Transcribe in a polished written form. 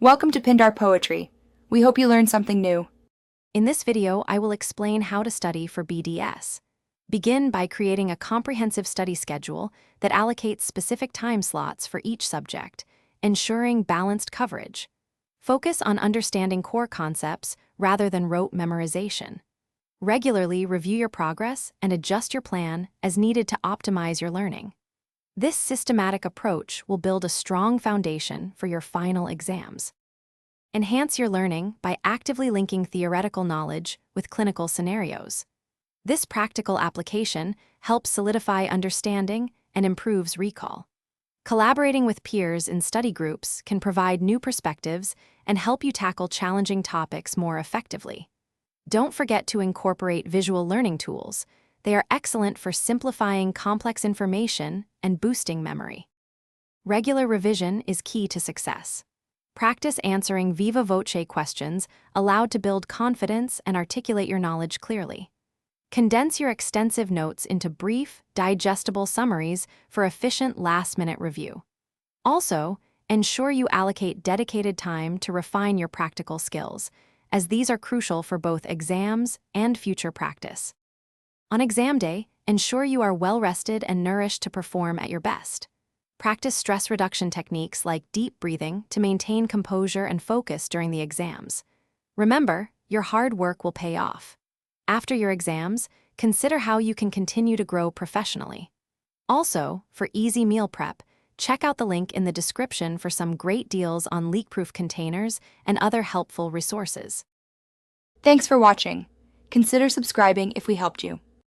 Welcome to Pindar Poetry. We hope you learned something new. In this video, I will explain how to study for BDS. Begin by creating a comprehensive study schedule that allocates specific time slots for each subject, ensuring balanced coverage. Focus on understanding core concepts rather than rote memorization. Regularly review your progress and adjust your plan as needed to optimize your learning. This systematic approach will build a strong foundation for your final exams. Enhance your learning by actively linking theoretical knowledge with clinical scenarios. This practical application helps solidify understanding and improves recall. Collaborating with peers in study groups can provide new perspectives and help you tackle challenging topics more effectively. Don't forget to incorporate visual learning tools. They are excellent for simplifying complex information and boosting memory. Regular revision is key to success. Practice answering viva voce questions allowed to build confidence and articulate your knowledge clearly. Condense your extensive notes into brief, digestible summaries for efficient last-minute review. Also, ensure you allocate dedicated time to refine your practical skills, as these are crucial for both exams and future practice. On exam day, ensure you are well-rested and nourished to perform at your best. Practice stress reduction techniques like deep breathing to maintain composure and focus during the exams. Remember, your hard work will pay off. After your exams, consider how you can continue to grow professionally. Also, for easy meal prep, check out the link in the description for some great deals on leak-proof containers and other helpful resources. Thanks for watching. Consider subscribing if we helped you.